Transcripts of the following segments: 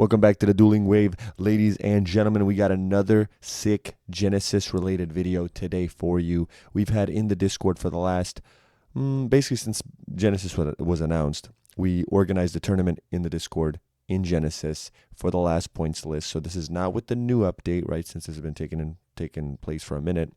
Welcome back to the Dueling Wave, ladies and gentlemen. We got another sick Genesis related video today for you. We've had in the Discord for the last, basically since Genesis was announced, we organized a tournament in the Discord in Genesis for the last points list. So this is not with the new update, right? Since this has been taking place for a minute,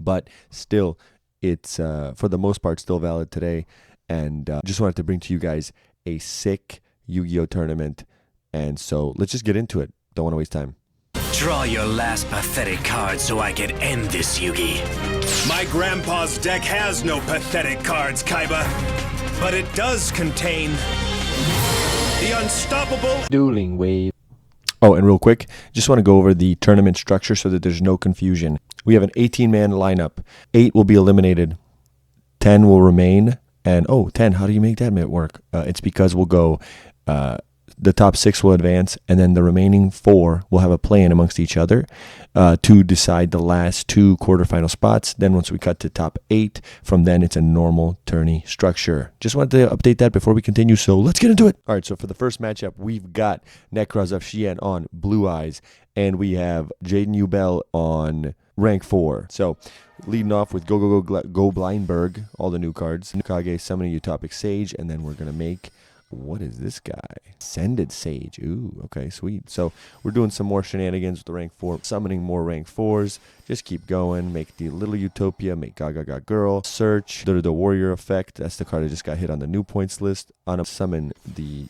but still, it's for the most part still valid today. And just wanted to bring to you guys a sick Yu-Gi-Oh tournament. And so let's just get into it. Don't want to waste time. Draw your last pathetic card so I can end this, Yugi. My grandpa's deck has no pathetic cards, Kaiba. But it does contain the unstoppable Dueling Wave. Oh, and real quick, just want to go over the tournament structure so that there's no confusion. We have an 18-man lineup. 8 will be eliminated. 10 will remain. And, 10, how do you make that work? It's because we'll go... the top 6 will advance, and then the remaining 4 will have a play-in amongst each other to decide the last 2 quarterfinal spots. Then once we cut to top 8, from then it's a normal tourney structure. Just wanted to update that before we continue, so let's get into it. All right, so for the first matchup, we've got Necros of Xian on Blue Eyes, and we have Yugioh on rank 4. So leading off with Go Blindberg, all the new cards. Kage summoning Utopic Sage, and then we're going to make... what is this guy? Ascended Sage. Ooh, okay, sweet. So we're doing some more shenanigans with the rank 4, summoning more rank 4s. Just keep going. Make the little Utopia, make Gaga Girl. Search the Warrior effect. That's the card that just got hit on the new points list. Summon the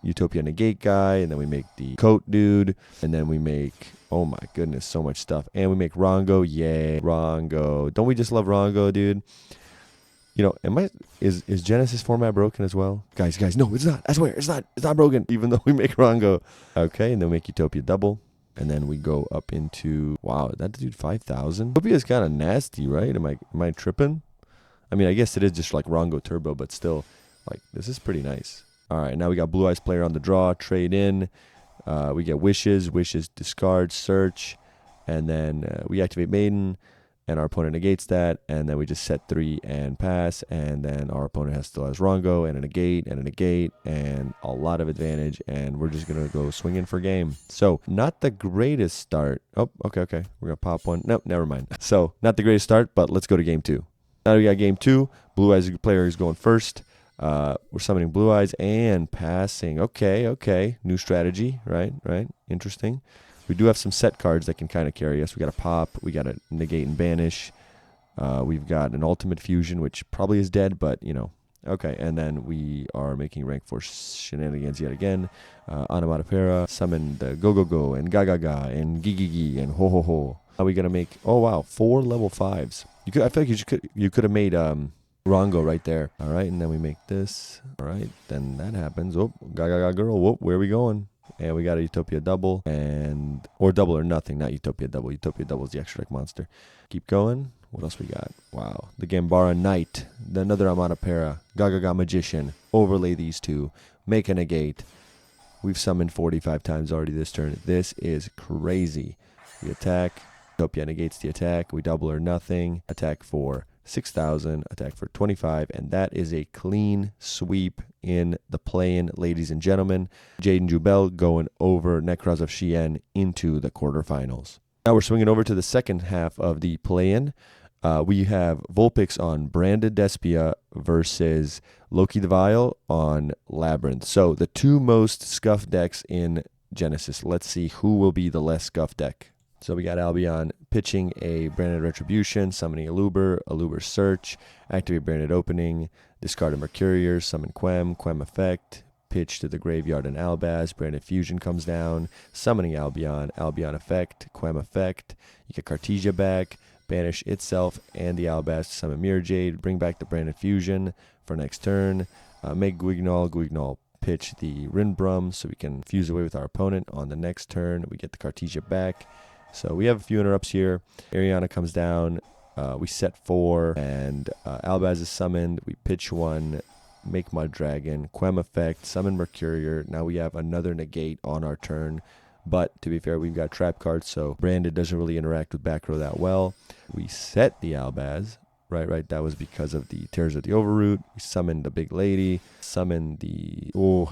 Utopia Negate guy, and then we make the Coat Dude, and then we make, oh my goodness, so much stuff. And we make Rongo. Yay, Rongo. Don't we just love Rongo, dude? You know, is Genesis format broken as well? Guys, no, it's not. I swear, it's not broken, even though we make Rongo. Okay, and then we make Utopia double. And then we go up into, wow, that dude 5,000? Utopia is kind of nasty, right? Am I tripping? I mean, I guess it is just like Rongo Turbo, but still, like, this is pretty nice. All right, now we got Blue Eyes player on the draw, trade in. We get Wishes, discard, search. And then we activate Maiden. And our opponent negates that, and then we just set 3 and pass, and then our opponent still has Rongo and a negate and a lot of advantage, and we're just gonna go swinging for game. So not the greatest start. Oh, okay. We're gonna pop one. Nope, never mind. So not the greatest start, but let's go to game 2. Now we got game 2. Blue Eyes player is going first. We're summoning Blue Eyes and passing. Okay. New strategy, right? Interesting. We do have some set cards that can kind of carry us. We got a pop. We got a negate and banish. We've got an ultimate fusion, which probably is dead, but you know. Okay, and then we are making rank 4 shenanigans yet again. Onomatopoeia, summon the Go and Gaga and Gigi and Ho. Are we gonna make? Oh wow, 4 level 5s. I feel like you could have made Rongo right there. All right, and then we make this. All right, then that happens. Oh, Gaga girl. Whoop, where are we going? And we got a Utopia double, or double or nothing, not Utopia double. Utopia double is the extra deck monster. Keep going. What else we got? Wow. The Gambara Knight, another Onomatopoeia, Gaga Magician. Overlay these 2. Make a negate. We've summoned 45 times already this turn. This is crazy. We attack. Utopia negates the attack. We double or nothing. Attack for 6,000, attack for 25, and that is a clean sweep in the play-in, ladies and gentlemen. Yugioh going over Necros of Xian into the quarterfinals. Now we're swinging over to the second half of the play-in. We have Vulpix on Branded Despia versus Loki the Vile on Labrynth. So the 2 most scuffed decks in Genesis. Let's see who will be the less scuffed deck. So we got Albion pitching a Branded Retribution, summoning Aluber Search, activate Branded Opening, discard a Mercurier, summon Quem effect, pitch to the graveyard and Albaz, Branded Fusion comes down, summoning Albion effect, Quem effect, you get Cartesia back, banish itself and the Albaz to summon Mirror Jade, bring back the Branded Fusion for next turn, make Guignol pitch the Rinbrum so we can fuse away with our opponent on the next turn, we get the Cartesia back. So we have a few interrupts here. Ariana comes down. We set 4, and Albaz is summoned. We pitch 1, make Mud Dragon, Quem effect, summon Mercurier. Now we have another negate on our turn. But to be fair, we've got trap cards, so Branded doesn't really interact with back row that well. We set the Albaz. Right. That was because of the Tears of the Overroot. We summoned the Big Lady, summoned the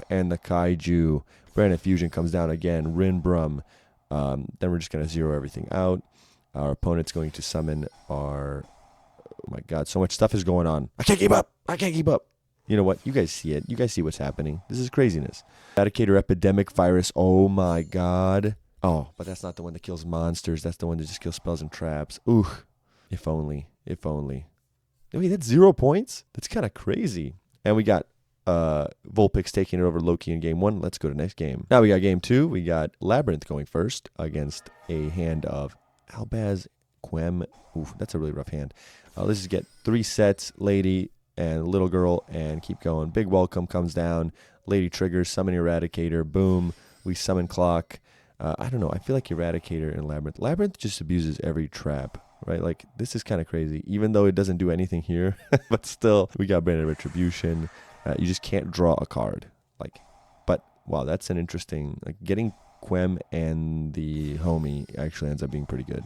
and the Kaiju. Branded Fusion comes down again. Rin Brum. Then we're just going to zero everything out. Our opponent's going to summon our... Oh my god, so much stuff is going on. I can't keep up. I can't keep up. You know what? You guys see it. You guys see what's happening. This is craziness. Eradicator Epidemic Virus. Oh my god. Oh, but that's not the one that kills monsters. That's the one that just kills spells and traps. Ooh. If only. If only. Wait, that's 0 points? That's kind of crazy. And we got Vulpix taking it over Loki in game 1. Let's go to next game. Now we got game 2. We got Labrynth going first against a hand of Albaz, Quem. Oof, that's a really rough hand. Let's just get 3 sets, Lady and Little Girl, and keep going. Big Welcome comes down. Lady triggers, summon Eradicator. Boom. We summon Clock. I don't know. I feel like Eradicator and Labrynth. Labrynth just abuses every trap, right? Like, this is kind of crazy, even though it doesn't do anything here. But still, we got Branded Retribution. You just can't draw a card. Like, but, wow, that's an interesting... Like, getting Quem and the homie actually ends up being pretty good.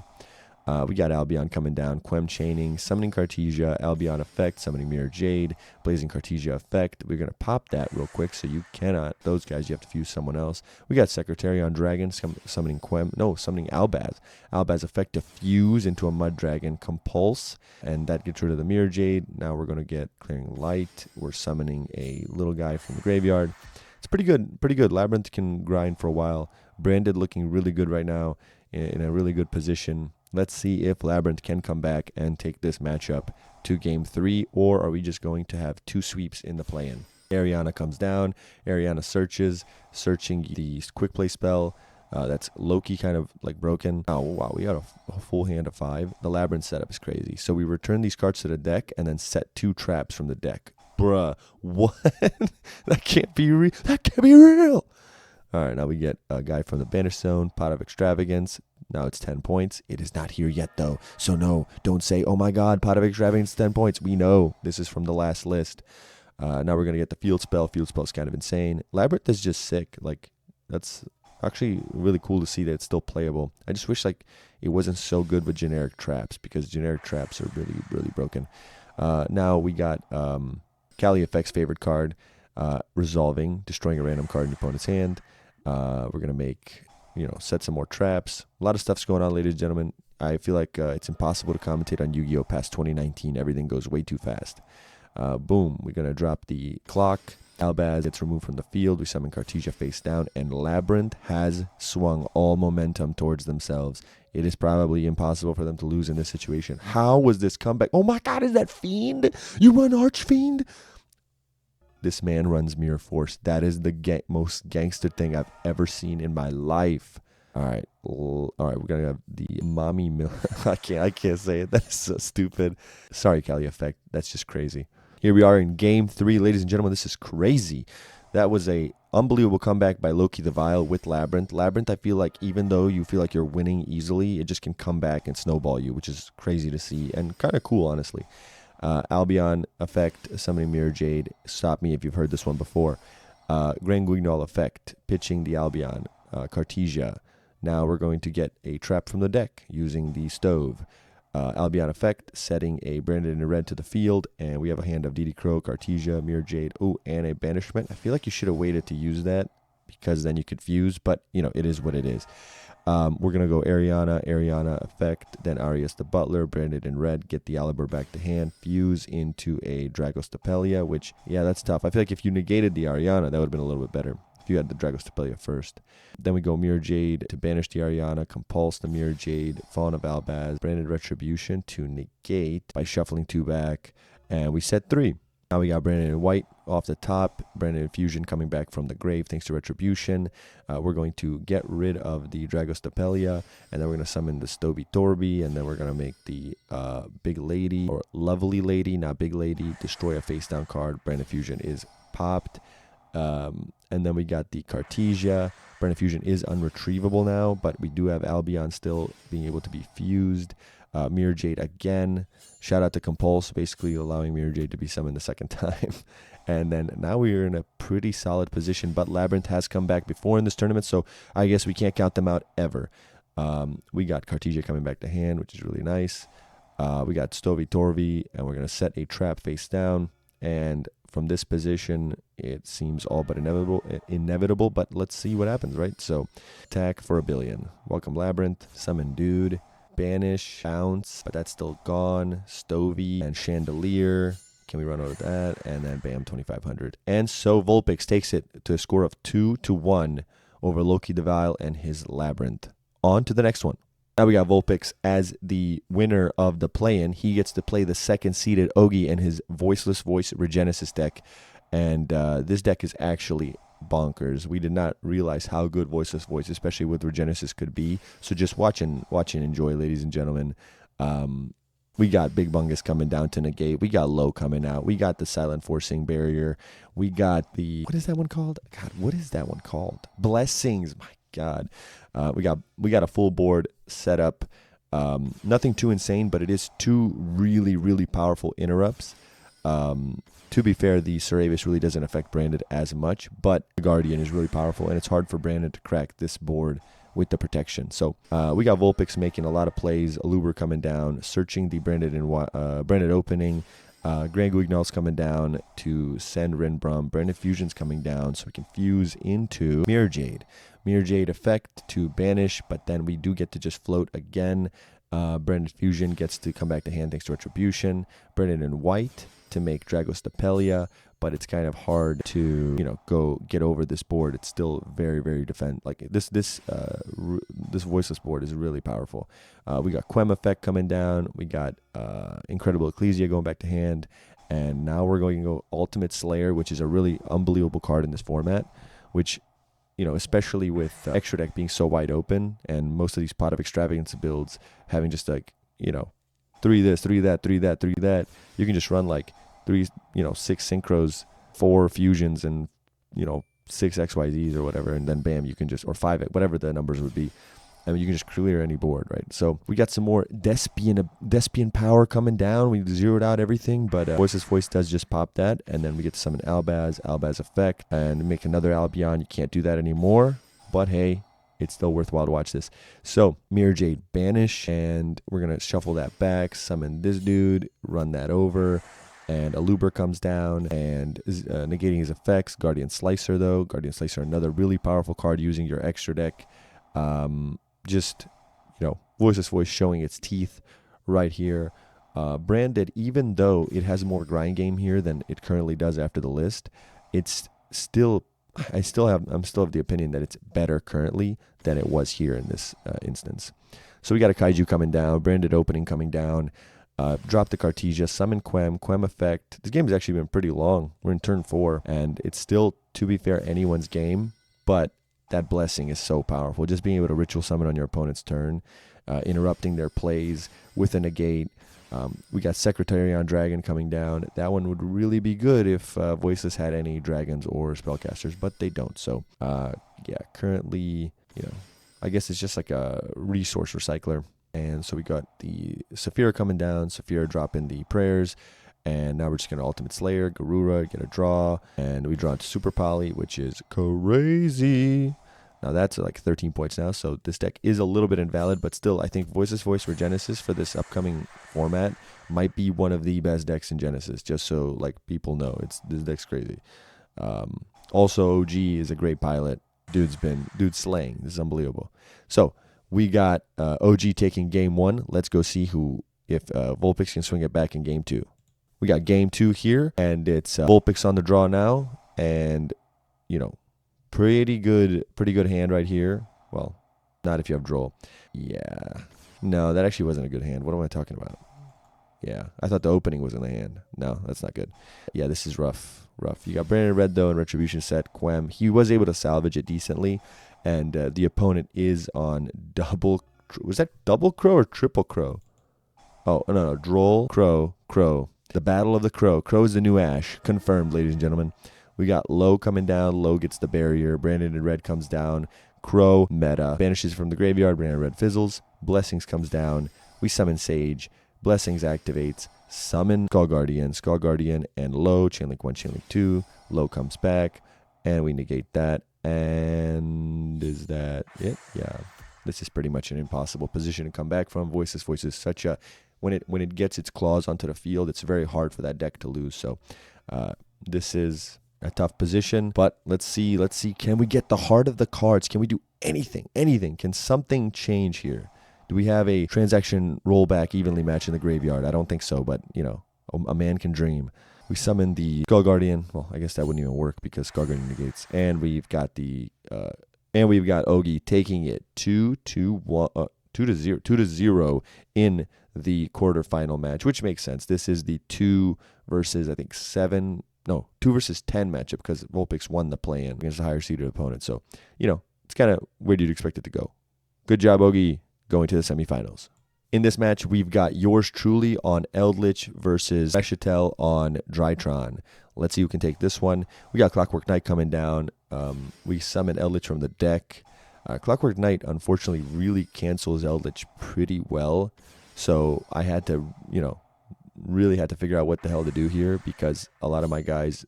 We got Albion coming down, Quem chaining, summoning Cartesia, Albion effect, summoning Mirror Jade, blazing Cartesia effect. We're going to pop that real quick, so you cannot, those guys, you have to fuse someone else. We got Secretarion Dragon, summoning summoning Albaz. Albaz effect to fuse into a Mud Dragon, compulse, and that gets rid of the Mirror Jade. Now we're going to get Clearing Light. We're summoning a little guy from the graveyard. It's pretty good, pretty good. Labrynth can grind for a while. Branded looking really good right now, in a really good position. Let's see if Labrynth can come back and take this matchup to game 3, or are we just going to have 2 sweeps in the play-in? Ariana comes down. Ariana searching the quick play spell. That's Loki kind of like broken. Oh, wow, we got a full hand of 5. The Labrynth setup is crazy. So we return these cards to the deck and then set 2 traps from the deck. Bruh, what? That can't be real. That can't be real. All right, now we get a guy from the Banished Zone, Pot of Extravagance. Now it's 10 points. It is not here yet, though. So no, don't say, oh my god, Pot of Extravagance, 10 points. We know this is from the last list. Now we're going to get the Field Spell. Field Spell is kind of insane. Labrynth is just sick. Like, that's actually really cool to see that it's still playable. I just wish, like, it wasn't so good with generic traps, because generic traps are really, really broken. Now we got Kali Effect's favorite card, Resolving, destroying a random card in your opponent's hand. We're going to make... set some more traps. A lot of stuff's going on, ladies and gentlemen. I feel like it's impossible to commentate on Yu-Gi-Oh! Past 2019. Everything goes way too fast. Boom. We're going to drop the Clock. Albaz gets removed from the field. We summon Cartesia face down. And Labrynth has swung all momentum towards themselves. It is probably impossible for them to lose in this situation. How was this comeback? Oh my god, is that Fiend? You run Archfiend? This man runs Mirror Force. That is the most gangster thing I've ever seen in my life. All right, we're gonna have the Mommy Mill. I can't say it. That's so stupid. Sorry, Kali Effect. That's just crazy. Here we are in game 3, ladies and gentlemen. This is crazy. That was a unbelievable comeback by Loki the Vile with Labrynth. Labrynth, I feel like even though you feel like you're winning easily, it just can come back and snowball you, which is crazy to see and kind of cool, honestly. Albion effect, summoning Mirror Jade. Stop me if you've heard this one before. Grand Guignol effect, pitching the Albion. Cartesia. Now we're going to get a trap from the deck using the Stove. Albion effect, setting a Branded in red to the field, and we have a hand of DD Crow, Cartesia, Mirror Jade, and a Banishment. I feel like you should have waited to use that, because then you could fuse, but, it is what it is. We're going to go Ariana effect, then Arias the Butler, Branded in red, get the Alibur back to hand, fuse into a Dragostapelia, which, yeah, that's tough. I feel like if you negated the Ariana, that would have been a little bit better. If you had the Dragostapelia first. Then we go Mirror Jade to banish the Ariana, compulse the Mirror Jade, Fawn of Albaz, Branded Retribution to negate by shuffling 2 back, and we set 3. Now we got Branded in white off the top, Branded Infusion coming back from the grave thanks to Retribution. We're going to get rid of the Dragostapelia, and then we're going to summon the Stovey Torby, and then we're going to make the Big Lady, or Lovely Lady, not Big Lady, destroy a face down card. Branded Fusion is popped. And then we got the Cartesia. Branded Fusion is unretrievable now, but we do have Albion still being able to be fused. Mirror Jade again. Shout out to Compulse, basically allowing Mirror Jade to be summoned the second time. And then now we're in a pretty solid position, but Labrynth has come back before in this tournament, so I guess we can't count them out ever. We got Cartesia coming back to hand, which is really nice. We got Stovey Torvey, and we're going to set a trap face down. and from this position, it seems all but inevitable, but let's see what happens, right? So, attack for 1 billion. Welcome Labrynth, summon dude, banish, bounce, but that's still gone. Stovey and Chandelier. Can we run out of that? And then bam, 2,500. And so Vulpix takes it to a score of 2-1 over Loki Devile and his Labrynth. On to the next one. Now we got Vulpix as the winner of the play-in. He gets to play the second-seeded Ogi and his Voiceless Voice Regenesis deck. And this deck is actually bonkers. We did not realize how good Voiceless Voice, especially with Regenesis, could be. So just watch and enjoy, ladies and gentlemen. We got Big Bungus coming down to negate. We got Low coming out. We got the Silent Forcing Barrier. We got the... What is that one called? God, what is that one called? Blessings. My God. We got a full board set up. Nothing too insane, but it is 2 really, really powerful interrupts. To be fair, the Ceravis really doesn't affect Branded as much, but the Guardian is really powerful, and it's hard for Branded to crack this board with the protection. So we got Vulpix making a lot of plays, Aluber coming down, searching the Branded opening, Grand Guignol's coming down to send Renbrum, Branded Fusion's coming down so we can fuse into Mirror Jade. Mirror Jade effect to banish, but then we do get to just float again. Branded Fusion gets to come back to hand thanks to Retribution. Branded in white to make Dragostapelia, but it's kind of hard to go get over this board. It's still very, very this Voiceless board is really powerful. We got Quem effect coming down. We got Incredible Ecclesia going back to hand, and now we're going to go Ultimate Slayer, which is a really unbelievable card in this format, which especially with extra deck being so wide open and most of these Pot of Extravagance builds having just 3 this, 3 that, 3 that, 3 that. You can just run 6 synchros, 4 fusions, and 6 XYZs or whatever, and then bam, you can just, or 5, whatever the numbers would be. I mean, you can just clear any board, right? So we got some more Despian power coming down. We zeroed out everything, but Voiceless Voice does just pop that, and then we get to summon Albaz effect, and make another Albion. You can't do that anymore, but hey, it's still worthwhile to watch this. So Mirror Jade banish, and we're gonna shuffle that back, summon this dude, run that over, and Aluber comes down and is negating his effects. Guardian Slicer though, Guardian Slicer, another really powerful card using your extra deck. Voiceless Voice showing its teeth right here. Branded, even though it has more grind game here than it currently does after the list, it's still, I'm still of the opinion that it's better currently than it was here in this instance. So we got a Kaiju coming down, Branded opening coming down, drop the Cartesia, summon Quem effect. This game has actually been pretty long. We're in turn 4, and it's still, to be fair, anyone's game, but that blessing is so powerful. Just being able to ritual summon on your opponent's turn, interrupting their plays with a negate. We got Secretarion Dragon coming down. That one would really be good if Voiceless had any dragons or spellcasters, but they don't. So, currently, I guess it's just like a resource recycler. And so we got the Saphira coming down, Saphira dropping the prayers, and now we're just going to Ultimate Slayer, Garura, get a draw, and we draw into Super Poly, which is crazy. Now that's like 13 points now, so this deck is a little bit invalid, but still, I think Voiceless Voice for Genesys for this upcoming format might be one of the best decks in Genesys, just so people know. This deck's crazy. Also, OG is a great pilot. Dude's slaying. This is unbelievable. So we got OG taking game 1. Let's go see if Vulpix can swing it back in game 2. We got game 2 here, and it's Vulpix on the draw now, and pretty good hand right here. Well, not if you have Droll. Yeah, no, that actually wasn't a good hand. What am I talking about? Yeah, I thought the opening was in the hand. No, that's not good. Yeah, this is rough. You got Branded Red though, and Retribution set Quem. He was able to salvage it decently, and the opponent is on double. Was that double crow or triple crow? Oh no, Droll, crow. The Battle of the Crow. Crow is the new Ash. Confirmed, ladies and gentlemen. We got Low coming down. Low gets the barrier. Branded in Red comes down. Crow, meta. Banishes from the graveyard. Branded Red fizzles. Blessings comes down. We summon Sage. Blessings activates. Summon Skull Guardian, and Low. Chainlink 1, Chainlink 2. Low comes back. And we negate that. And is that it? Yeah. This is pretty much an impossible position to come back from. Voiceless Voice is such a... When it gets its claws onto the field, it's very hard for that deck to lose. So This is a tough position, but let's see. Can we get the heart of the cards? Can we do anything? Can something change here? Do we have a transaction rollback evenly match in the graveyard? I don't think so, but, you know, a man can dream. We summon the Skull Guardian. Well, I guess that wouldn't even work because Skull Guardian negates. And we've got Ogi taking it 2-0 in the quarterfinal match, which makes sense. This is the 2 versus 10 matchup because Vulpix won the play-in against a higher seeded opponent. So, you know, it's kind of where you'd expect it to go. Good job, Ogi, going to the semifinals. In this match, we've got yours truly on Eldlich versus Reshitel on Drytron. Let's see who can take this one. We got Clockwork Knight coming down. We summon Eldlich from the deck. Clockwork Knight, unfortunately, really cancels Eldlich pretty well. So I had to, really had to figure out what the hell to do here because a lot of my cards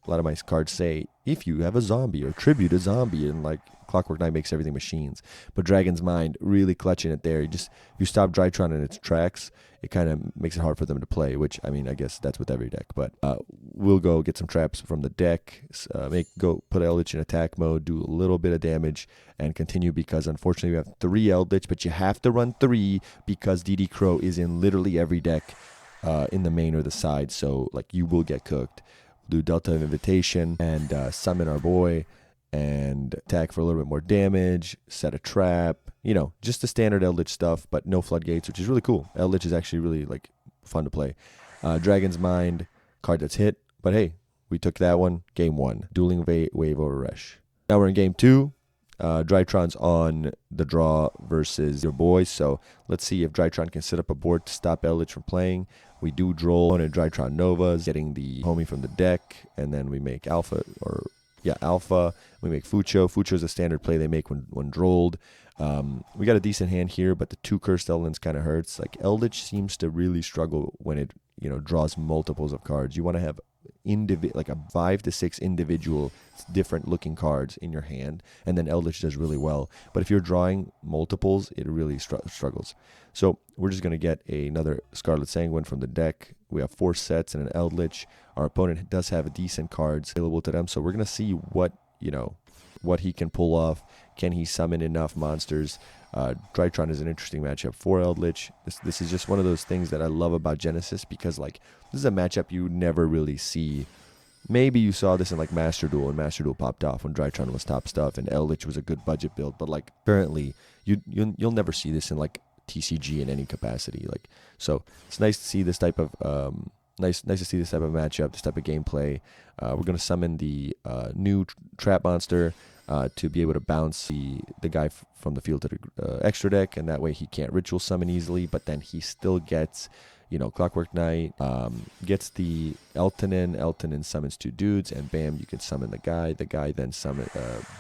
say, if you have a zombie or tribute a zombie, and like Clockwork Knight makes everything machines. But Dragon's Mind really clutching it there. If you stop Drytron in its tracks, it kind of makes it hard for them to play, which, I mean, I guess that's with every deck. But we'll go get some traps from the deck, put Eldlich in attack mode, do a little bit of damage, and continue because, unfortunately, we have 3 Eldlich, but you have to run 3 because DD Crow is in literally every deck in the main or the side, so, like, you will get cooked. We'll do Delta of Invitation and summon our boy, and attack for a little bit more damage, set a trap, just the standard Eldlich stuff, but no floodgates, which is really cool. Eldlich is actually really, fun to play. Dragon's Mind, card that's hit, but hey, we took that one. Game 1, Dueling Wave over Resh. Now we're in Game 2. Drytron's on the draw versus your boy, so let's see if Drytron can set up a board to stop Eldlich from playing. We do Droll on a Drytron Novas, getting the homie from the deck, and then we make Alpha, we make Fucho. Fucho is a standard play they make when drolled. We got a decent hand here, but the 2 Cursed Eldlings kind of hurts. Like, Eldlich seems to really struggle when it, draws multiples of cards. You want to have a 5 to 6 individual different looking cards in your hand, and then Eldlich does really well. But if you're drawing multiples, it really struggles. So we're just going to get another Scarlet Sanguine from the deck. We have 4 sets and an Eldlich. Our opponent does have decent cards available to them, so we're going to see what he can pull off. Can he summon enough monsters? Drytron is an interesting matchup for Eldlich. This is just one of those things that I love about Genesys because, this is a matchup you never really see. Maybe you saw this in, Master Duel, and Master Duel popped off when Drytron was top stuff, and Eldlich was a good budget build, but, currently, you'll never see this in, TCG in any capacity. So it's nice to see this type of nice to see this type of matchup, this type of gameplay. We're going to summon the new trap monster to be able to bounce the guy from the field to the extra deck, and that way he can't ritual summon easily, but then he still gets, Clockwork Knight, gets the Eltonin summons 2 dudes, and bam, you can summon the guy. The guy then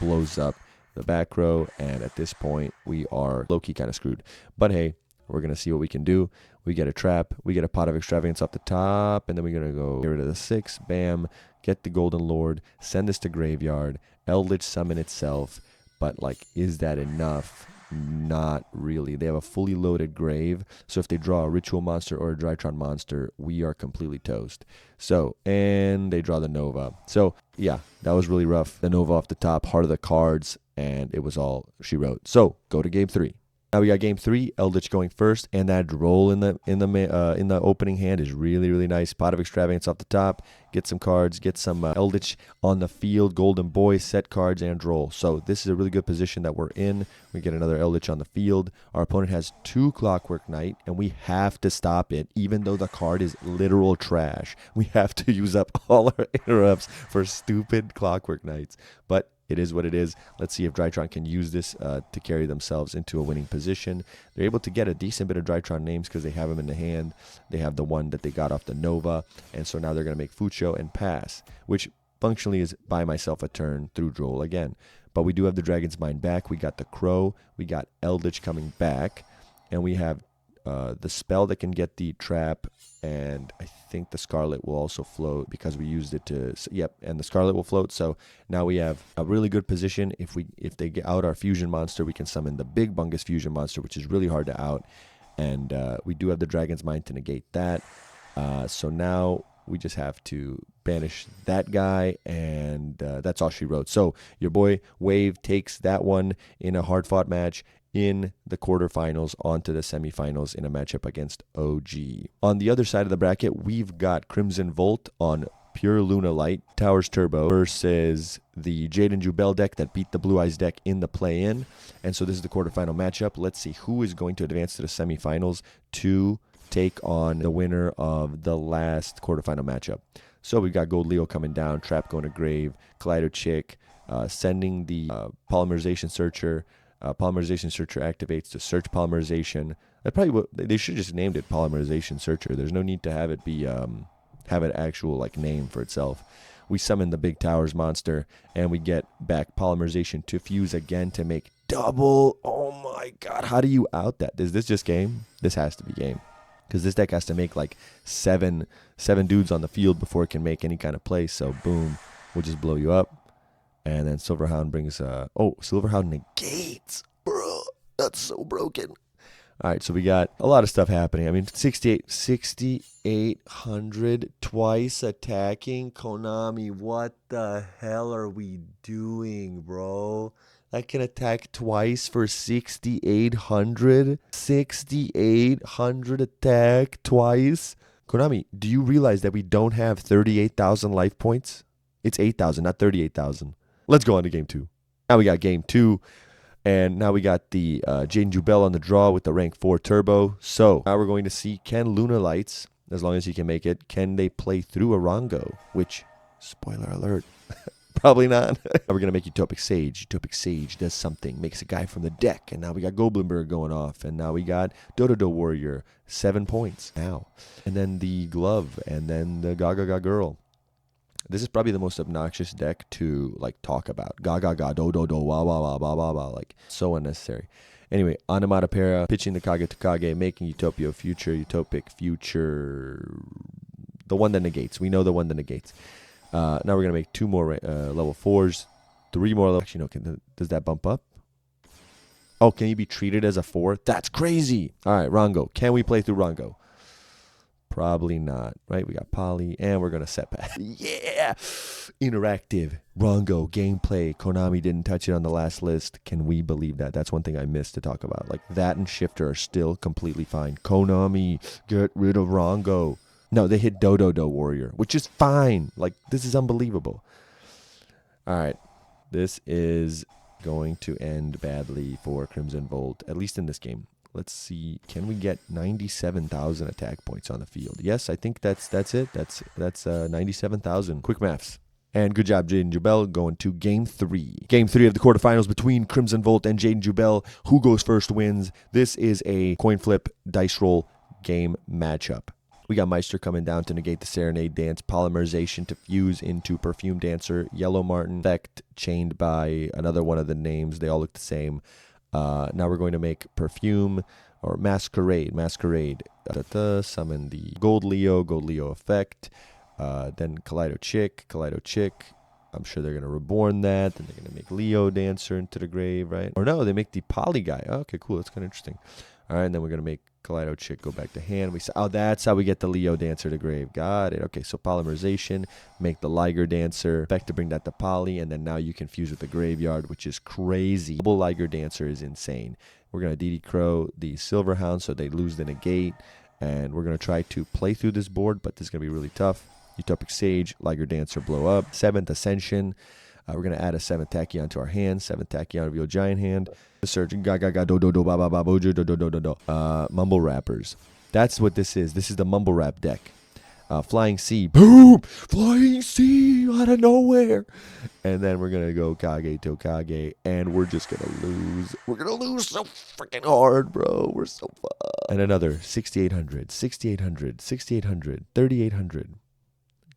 blows up the back row, and at this point, we are low-key kind of screwed. But hey, we're going to see what we can do. We get a trap, we get a Pot of Extravagance off the top, and then we're going to go get rid of the 6, bam, get the Golden Lord, send this to graveyard, Eldlich summon itself, but is that enough? Not really. They have a fully loaded grave, so if they draw a Ritual monster or a Drytron monster, we are completely toast. So, and they draw the Nova. So, yeah, that was really rough. The Nova off the top, heart of the cards, and it was all she wrote. So, go to Game 3. Now we got Game 3, Eldlich going first, and that Droll in the opening hand is really, really nice. Pot of Extravagance off the top, get some cards, get some Eldlich on the field, Golden Boy, set cards, and Droll. So this is a really good position that we're in. We get another Eldlich on the field. Our opponent has 2 Clockwork Knight, and we have to stop it, even though the card is literal trash. We have to use up all our interrupts for stupid Clockwork Knights. But it is what it is. Let's see if Drytron can use this to carry themselves into a winning position. They're able to get a decent bit of Drytron names because they have them in the hand. They have the one that they got off the Nova, and so now they're going to make Fucho and pass, which functionally is buy myself a turn through Droll again. But we do have the Dragon's Mind back. We got the Crow. We got Eldlich coming back, and we have the spell that can get the trap, and I think the Scarlet will also float because we used it to, and the Scarlet will float. So now we have a really good position. If they get out our fusion monster, we can summon the big Bungus fusion monster, which is really hard to out, and we do have the Dragon's Mind to negate that. So now we just have to banish that guy, and that's all she wrote. So your boy Wave takes that one in a hard-fought match in the quarterfinals onto the semifinals in a matchup against OG. On the other side of the bracket, we've got Crimson Volt on Pure Lunalight Towers Turbo versus the Jade and Jubel deck that beat the Blue Eyes deck in the play-in. And so this is the quarterfinal matchup. Let's see who is going to advance to the semifinals to take on the winner of the last quarterfinal matchup. So we've got Gold Leo coming down, Trap going to grave, Kaleido Chick, sending the Polymerization Searcher. Polymerization Searcher activates to search polymerization. They should just named it Polymerization Searcher. There's no need to have it be have an actual like name for itself. We summon the Big Towers monster, and we get back Polymerization to fuse again to make double. Oh my god, how do you out that? Is this just game? This has to be game. Because this deck has to make like seven dudes on the field before it can make any kind of play. So boom, we'll just blow you up. And then Silverhound brings Silverhound negates. Bro, that's so broken. All right, so we got a lot of stuff happening. I mean, 6,800 twice attacking. Konami, what the hell are we doing, bro? That can attack twice for 6,800. 6,800 attack twice. Konami, do you realize that we don't have 38,000 life points? It's 8,000, not 38,000. Let's go on to game 2. Now we got game 2. And now we got the Jade and Jubel on the draw with the rank 4 turbo. So now we're going to see, can Lunalights, as long as he can make it, can they play through Orongo? Which, spoiler alert, probably not. We're going to make Utopic Sage. Utopic Sage does something, makes a guy from the deck. And now we got Goblinberg going off. And now we got Dododo Warrior, 7 points now. And then the Glove, and then the Gaga Girl. This is probably the most obnoxious deck to like talk about. Gaga do do do wah wah wah wah wah wah, like so unnecessary. Anyway, Onomatopera pitching the Kage to Kage, making Utopia future, Utopic future, the one that negates. We know the one that negates. Now we're gonna make 2 more level 4s, 3 more level. Actually, no. Does that bump up? Oh, can you be treated as a 4? That's crazy. All right, Rongo. Can we play through Rongo? Probably not, right? We got Poly, and we're going to set back. Yeah! Interactive, Rongo, gameplay. Konami didn't touch it on the last list. Can we believe that? That's one thing I missed to talk about. Like, that and Shifter are still completely fine. Konami, get rid of Rongo. No, they hit Dododo Warrior, which is fine. Like, this is unbelievable. All right. This is going to end badly for Crimson Volt, at least in this game. Let's see. Can we get 97,000 attack points on the field? Yes, I think that's it. That's 97,000. Quick maths. And good job, Jade and Jubel, going to Game 3. Game 3 of the quarterfinals between Crimson Volt and Jade and Jubel. Who goes first wins. This is a coin flip, dice roll game matchup. We got Meister coming down to negate the Serenade Dance, Polymerization to fuse into Perfume Dancer, Yellow Martin, effect chained by another one of the names. They all look the same. Now we're going to make Perfume or Masquerade. Summon the Gold Leo effect. Then Kaleido Chick. I'm sure they're going to reborn that. Then they're going to make Leo Dancer into the grave, right? Or no, they make the Poly guy. Oh, okay, cool. That's kind of interesting. All right, and then we're going to make Kaleido Chick go back to hand. That's how we get the Leo Dancer to grave. Got it. Okay, so Polymerization, make the Liger Dancer, effect to bring that to Poly, and then now you can fuse with the Graveyard, which is crazy. Double Liger Dancer is insane. We're going to DD Crow the Silverhound so they lose the negate, and we're going to try to play through this board, but this is going to be really tough. Utopic Sage, Liger Dancer, blow up. 7th Ascension. We're going to add a 7th Tachyon to our hand. 7th Tachyon, reveal Giant Hand. Search, Mumble Rappers. That's what this is. This is the Mumble Rap deck. Flying Sea. Boom! Flying Sea out of nowhere. And then we're going to go Kage to Kage, and we're just going to lose. We're going to lose so freaking hard, bro. We're so fun. And another 6,800, 6,800, 6,800, 3,800.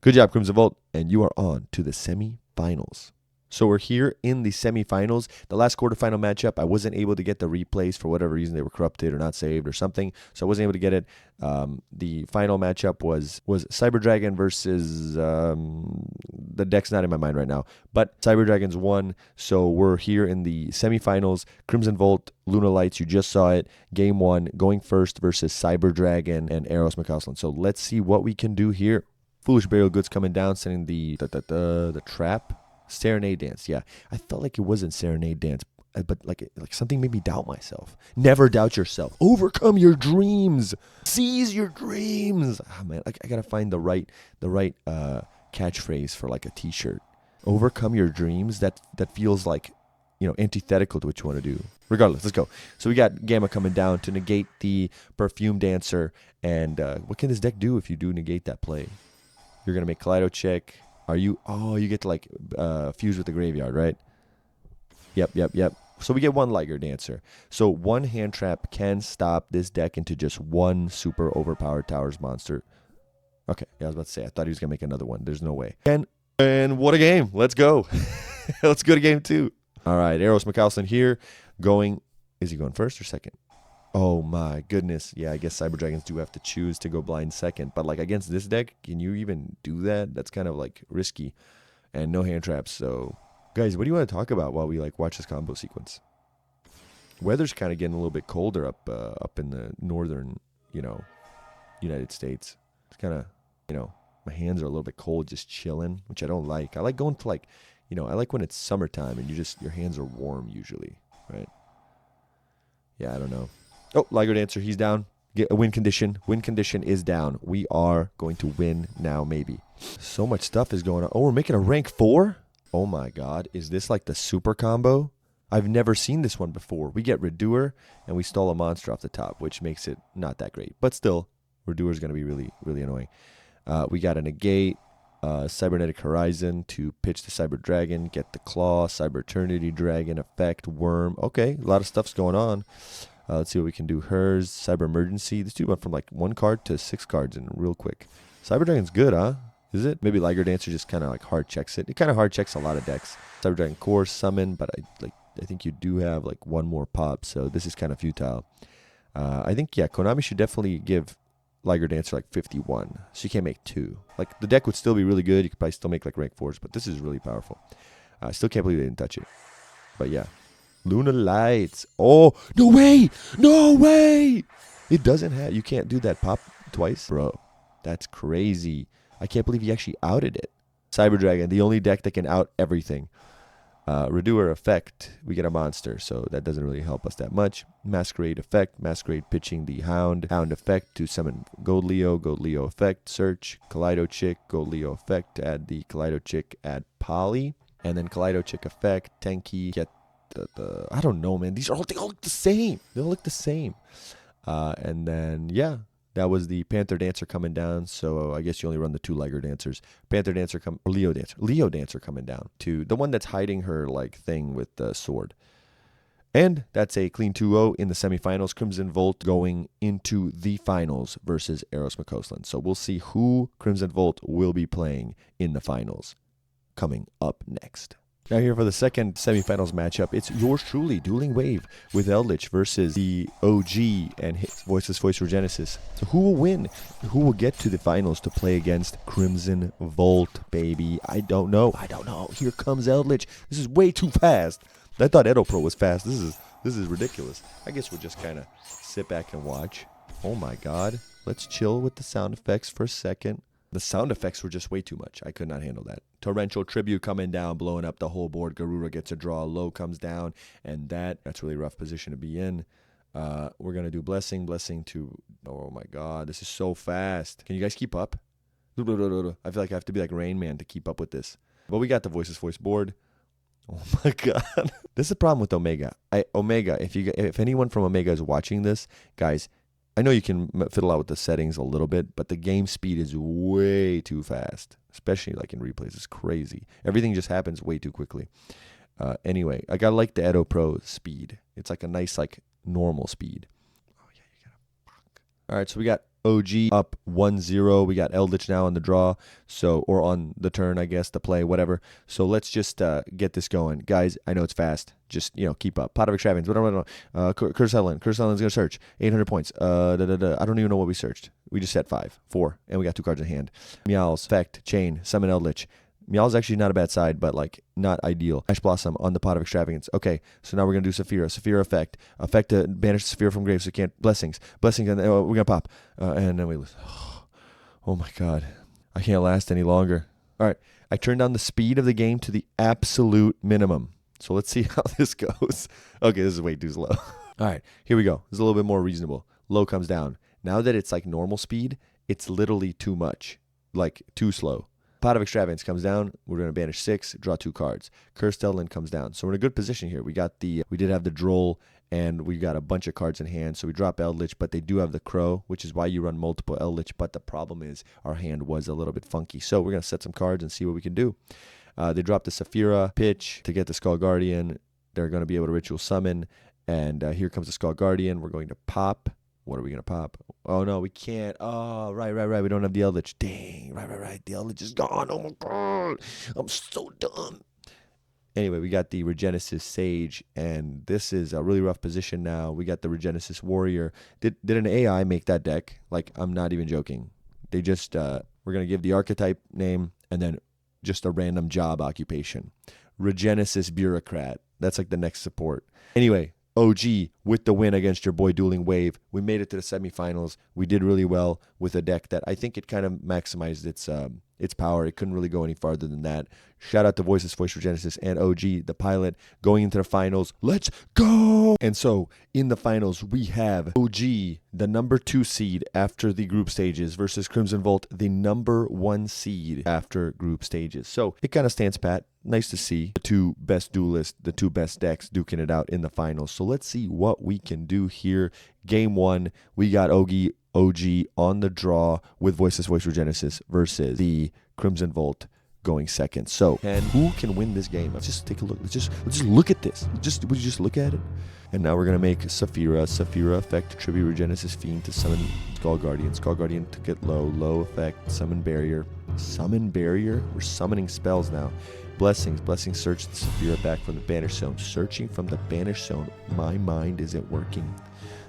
Good job, Crimson Volt, and you are on to the semifinals. So we're here in the semifinals. The last quarterfinal matchup, I wasn't able to get the replays for whatever reason. They were corrupted or not saved or something, so I wasn't able to get it. The final matchup was Cyber Dragon versus the deck's not in my mind right now, but Cyber Dragons won. So we're here in the semifinals. Crimson Volt, Lunalights, you just saw it. Game 1, going first versus Cyber Dragon and Eros McCausland. So let's see what we can do here. Foolish Burial Goods coming down, sending the trap. Serenade Dance. Yeah, I felt like it wasn't Serenade Dance, but like something made me doubt myself. Never doubt yourself. Overcome your dreams. Seize your dreams. Oh, man, I gotta find the right catchphrase for like a T-shirt. Overcome your dreams. That feels like, antithetical to what you want to do. Regardless, let's go. So we got Gamma coming down to negate the Perfume Dancer. And what can this deck do if you do negate that play? You're going to make Kaleido check. You get to like fuse with the graveyard, right? Yep. So we get one Liger Dancer. So one hand trap can stop this deck into just one super overpowered Towers monster. Okay, I was about to say, I thought he was going to make another one. There's no way. And what a game. Let's go. Let's go to game 2. All right, Eros McCausland here going. Is he going first or second? Oh my goodness. Yeah, I guess Cyber Dragons do have to choose to go blind second. But like against this deck, can you even do that? That's kind of like risky. And no hand traps. So guys, what do you want to talk about while we like watch this combo sequence? Weather's kind of getting a little bit colder up in the northern, United States. It's kind of, my hands are a little bit cold just chilling, which I don't like. I like going to like, I like when it's summertime and your hands are warm usually, right? Yeah, I don't know. Oh, Liger Dancer, he's down. Get a win condition. Win condition is down. We are going to win now, maybe. So much stuff is going on. Oh, we're making a rank 4? Oh my God. Is this like the super combo? I've never seen this one before. We get Redoer and we stall a monster off the top, which makes it not that great. But still, Redoer is going to be really, really annoying. We got a negate. Cybernetic Horizon to pitch the Cyber Dragon, get the Claw, Cyber Eternity Dragon, effect, Worm. Okay, a lot of stuff's going on. Let's see what we can do. Hers, Cyber Emergency. This dude went from like 1 card to 6 cards in real quick. Cyber Dragon's good, huh? Is it? Maybe Liger Dancer just kind of like hard checks it. It kind of hard checks a lot of decks. Cyber Dragon Core, Summon, but I think you do have like 1 more pop, so this is kind of futile. I think, yeah, Konami should definitely give Liger Dancer like 51, so you can't make 2. Like the deck would still be really good. You could probably still make like rank 4s, but this is really powerful. I still can't believe they didn't touch it. But yeah, Lunalight. Oh no way! It doesn't have. You can't do that pop twice, bro. That's crazy. I can't believe he actually outed it. Cyber Dragon, the only deck that can out everything. Redoer effect, we get a monster, so that doesn't really help us that much. Masquerade effect, Masquerade pitching the Hound effect to summon Gold Leo effect, search, Kaleido Chick, Gold Leo effect, add the Kaleido Chick, add Poly, and then Kaleido Chick effect, Tenki, get the I don't know, man, they all look the same. They all look the same. And then, yeah. That was the Panther Dancer coming down, so I guess you only run the 2 Liger Dancers. Panther Dancer Leo Dancer coming down to the one that's hiding her like thing with the sword. And that's a clean 2-0 in the semifinals. Crimson Volt going into the finals versus Eros McCausland. So we'll see who Crimson Volt will be playing in the finals coming up next. Now here for the second semifinals matchup, it's yours truly, Dueling Wave with Eldlich versus the OG and his Voiceless for Genesys. So who will win? Who will get to the finals to play against Crimson Volt, baby? I don't know. Here comes Eldlich. This is way too fast. I thought Edo Pro was fast. This is ridiculous. I guess we'll just kind of sit back and watch. Oh my God. Let's chill with the sound effects for a second. The sound effects were just way too much. I could not handle that. Torrential Tribute coming down, blowing up the whole board. Garura gets a draw. Low comes down, and that's really rough position to be in. We're going to do Blessing to... Oh, my God. This is so fast. Can you guys keep up? I feel like I have to be like Rain Man to keep up with this. But we got the Voices Voice board. Oh, my God. This is the problem with Omega. Omega, if anyone from Omega is watching this, guys... I know you can fiddle out with the settings a little bit, but the game speed is way too fast, especially like in replays. It's crazy. Everything just happens way too quickly. Anyway, I gotta like the Edo Pro speed. It's like a nice, like normal speed. Oh yeah, you gotta fuck. All right, so we got OG up 1-0. We got Eldlich now on the draw, or on the turn, I guess, the play, whatever. So let's just get this going. Guys, I know it's fast. Just, keep up. Pot of Extravagance. Curse Helen's going to search. 800 points. I don't even know what we searched. We just set 4. And we got 2 cards in hand. Meow's, Effect, Chain, Summon Eldlich. Meow's actually not a bad side, but like not ideal. Ash Blossom on the Pot of Extravagance. Okay, so now we're going to do Saphira. Saphira effect. Effect to banish Saphira from grave so you can't. Blessings. And we're going to pop. And then we lose. Oh my God. I can't last any longer. All right. I turned down the speed of the game to the absolute minimum. So let's see how this goes. Okay, this is way too slow. All right, here we go. This is a little bit more reasonable. Low comes down. Now that it's like normal speed, it's literally too much, like too slow. Pot of Extravagance comes down. We're going to banish 6, draw 2 cards. Cursed Eldlich comes down. So we're in a good position here. We did have the Droll, and we got a bunch of cards in hand. So we drop Eldlich, but they do have the Crow, which is why you run multiple Eldlich. But the problem is our hand was a little bit funky. So we're going to set some cards and see what we can do. They drop the Saphira, pitch to get the Skull Guardian. They're going to be able to Ritual Summon. And here comes the Skull Guardian. We're going to pop. What are we going to pop? Oh, no, we can't. Oh, right. We don't have the Eldlich. Dang, right. The Eldlich is gone. Oh, my God. I'm so dumb. Anyway, we got the Regenesis Sage, and this is a really rough position now. We got the Regenesis Warrior. Did an AI make that deck? Like, I'm not even joking. They just, we're going to give the archetype name and then just a random job occupation. Regenesis Bureaucrat. That's like the next support. Anyway, OG with the win against your boy Dueling Wave. We made it to the semifinals. We did really well with a deck that I think it kind of maximized its power. It couldn't really go any farther than that. Shout out to Voiceless, Voice for Genesys, and OG, the pilot, going into the finals. Let's go! And so, in the finals, we have OG, the number 2 seed after the group stages, versus Crimson Volt, the number 1 seed after group stages. So, it kind of stands pat. Nice to see the 2 best duelists, the 2 best decks duking it out in the finals. So, let's see what we can do here. Game 1, we got OG on the draw with Voiceless, Voice for Genesys versus the Crimson Volt going second. So, and who can win this game? Let's just take a look. Let's just look at this. Would you just look at it? And now we're gonna make Saphira effect, tribute Regenesis Fiend to summon Skull Guardian to get low effect, summon barrier. We're summoning spells now. Blessings, search the Saphira back from the banished zone. Searching from the banished zone. My mind isn't working.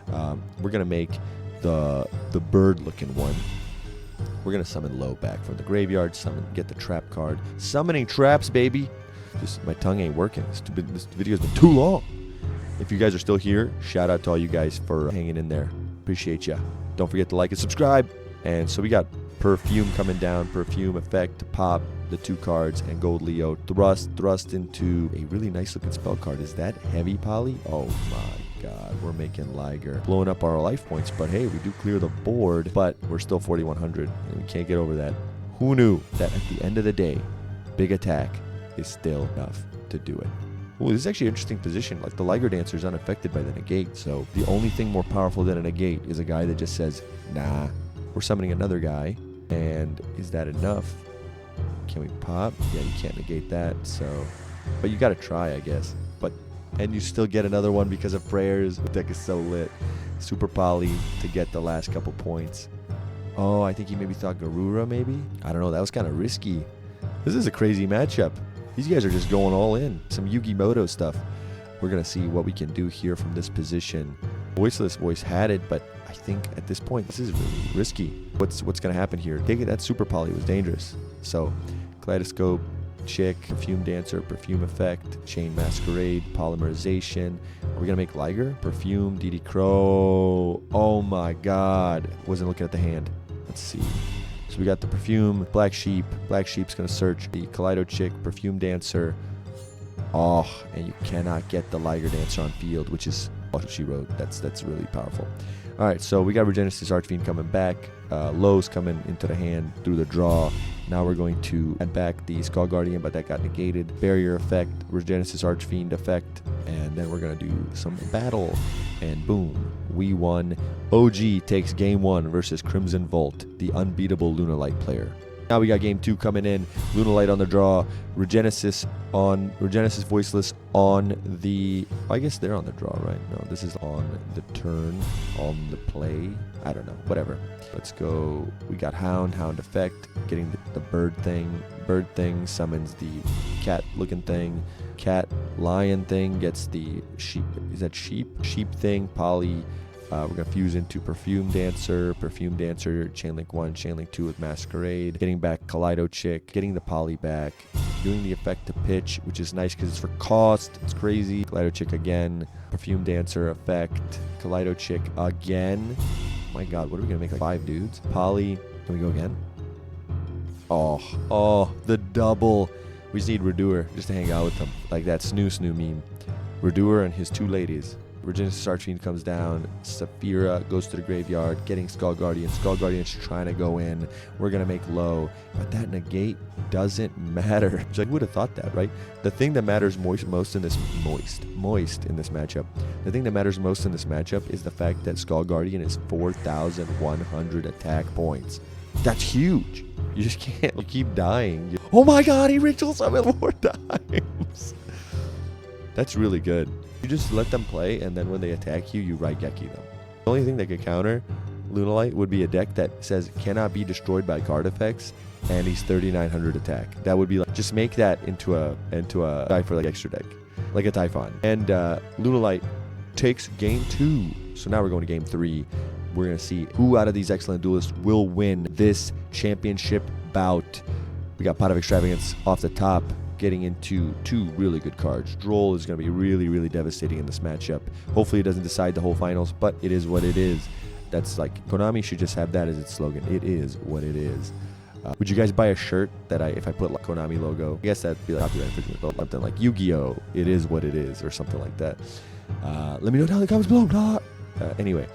We're gonna make the bird looking one. We're gonna summon low back from the graveyard, get the trap card. Summoning traps, baby. Just my tongue ain't working. This video's been too long. If you guys are still here, shout out to all you guys for hanging in there. Appreciate ya. Don't forget to like and subscribe. And so we got Perfume coming down, Perfume effect to pop the 2 cards, and Gold Leo thrust into a really nice looking spell card. Is that heavy poly? Oh my God, we're making Liger, blowing up our life points, but hey, we do clear the board, but we're still 4100 and we can't get over that. Who knew that at the end of the day, big attack is still enough to do it? Ooh, this is actually an interesting position. Like, the Liger Dancer is unaffected by the negate, so the only thing more powerful than a negate is a guy that just says, nah. We're summoning another guy, and is that enough? Can we pop? Yeah, you can't negate that, so, but you gotta try, I guess. And you still get another one because of prayers. The deck is so lit. Super poly to get the last couple points. Oh, I think he maybe thought Garura, maybe? I don't know. That was kind of risky. This is a crazy matchup. These guys are just going all in. Some Yugioh stuff. We're going to see what we can do here from this position. Voiceless Voice had it, but I think at this point, this is really risky. What's going to happen here? Take it, that Super poly was dangerous. So, Kaleidoscope, Chick, Perfume Dancer, Perfume Effect, Chain Masquerade, Polymerization. Are we going to make Liger? Perfume, DD Crow. Oh my God. Wasn't looking at the hand. Let's see. So we got the Perfume, Black Sheep. Black Sheep's going to search the Kaleido Chick, Perfume Dancer. Oh, and you cannot get the Liger Dancer on field, which is what she wrote. That's really powerful. All right, so we got Regenesis Archfiend coming back. Lowe's coming into the hand through the draw. Now we're going to add back the Skull Guardian, but that got negated. Barrier effect, Regenesis Archfiend effect, and then we're going to do some battle. And boom, we won. OG takes game 1 versus Crimson Volt, the unbeatable Lunalight player. Now we got game 2 coming in. Lunalight on the draw. Regenesis Voiceless on the... I guess they're on the draw, right? No, this is on the turn, on the play. I don't know. Whatever. Let's go. We got Hound effect, getting the bird thing. Bird thing summons the cat-looking thing. Cat lion thing gets the sheep. Is that sheep? Sheep thing, poly. We're going to fuse into Perfume Dancer, Chainlink 1, Chainlink 2 with Masquerade, getting back Kaleido Chick, getting the poly back, doing the effect to pitch, which is nice because it's for cost. It's crazy. Kaleido Chick again, Perfume Dancer effect, Kaleido Chick again. My God, what are we going to make, like 5 dudes? Poly, can we go again? Oh, the double. We just need Redoer just to hang out with them. Like that Snoo meme. Redoer and his two ladies. Genesys Archfiend comes down. Saphira goes to the graveyard, getting Skull Guardian. Skull Guardian's trying to go in. We're going to make low. But that negate doesn't matter. I would have thought that, right? The thing that matters most in this matchup. The thing that matters most in this matchup is the fact that Skull Guardian is 4,100 attack points. That's huge. You just can't keep dying. Oh my god, he ritual summoned 4 times. That's really good. You just let them play, and then when they attack you, you Raigeki them. The only thing that could counter Lunalight would be a deck that says cannot be destroyed by card effects, and he's 3,900 attack. That would be like, just make that into a guy for like extra deck, like a Typhon. And Lunalight takes game 2. So now we're going to game 3. We're going to see who out of these excellent duelists will win this championship bout. We got Pot of Extravagance off the top, getting into 2 really good cards. Droll is going to be really, really devastating in this matchup. Hopefully it doesn't decide the whole finals, but it is what it is. That's like, Konami should just have that as its slogan. It is what it is. Would you guys buy a shirt that if I put like Konami logo? I guess that'd be like copyright infringement, but something like Yu-Gi-Oh! It is what it is, or something like that. Let me know down in the comments below. Anyway,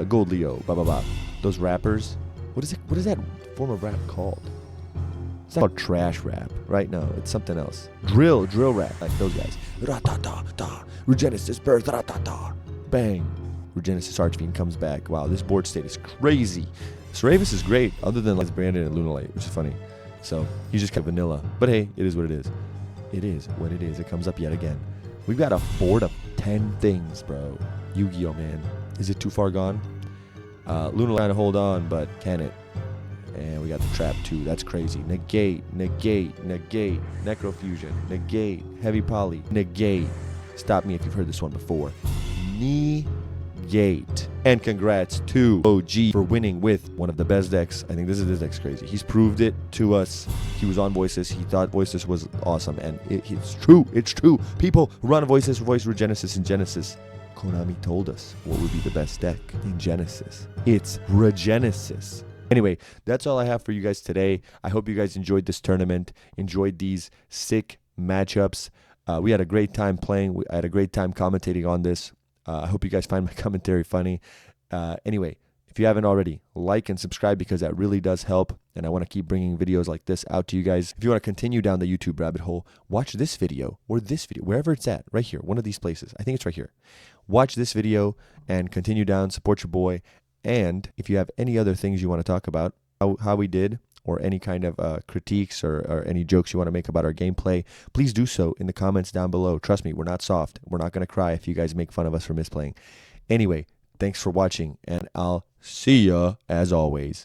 Gold Leo, blah, blah, blah. Those rappers, what is that form of rap called? It's not called trash rap, right? No, it's something else. Drill rap, like those guys. Ra-ta-ta-ta, Regenesis birth, ra-ta-ta, bang. Regenesis Archfiend comes back. Wow, this board state is crazy. Seravis is great, other than like Brandon and Lunalight, which is funny. So, he's just kind of vanilla. But hey, it is what it is. It is what it is. It comes up yet again. We've got a board of 10 things, bro. Yu-Gi-Oh, man. Is it too far gone? Lunalight trying to hold on, but can it? And we got the trap too. That's crazy. Negate. Necrofusion. Negate. Heavy poly. Negate. Stop me if you've heard this one before. Negate. And congrats to OG for winning with one of the best decks. I think this deck's crazy. He's proved it to us. He was on Voiceless. He thought Voiceless was awesome. And it's true. It's true. People who run Voiceless voice Regenesis and Genesis. Konami told us what would be the best deck in Genesis. It's Regenesis. Anyway, that's all I have for you guys today. I hope you guys enjoyed this tournament, enjoyed these sick matchups. We had a great time playing. I had a great time commentating on this. I hope you guys find my commentary funny. Anyway, if you haven't already, like and subscribe because that really does help. And I want to keep bringing videos like this out to you guys. If you want to continue down the YouTube rabbit hole, watch this video or this video, wherever it's at, right here, one of these places. I think it's right here. Watch this video and continue down, support your boy. And if you have any other things you want to talk about, how we did, or any kind of critiques or any jokes you want to make about our gameplay, please do so in the comments down below. Trust me, we're not soft. We're not going to cry if you guys make fun of us for misplaying. Anyway, thanks for watching, and I'll see ya as always.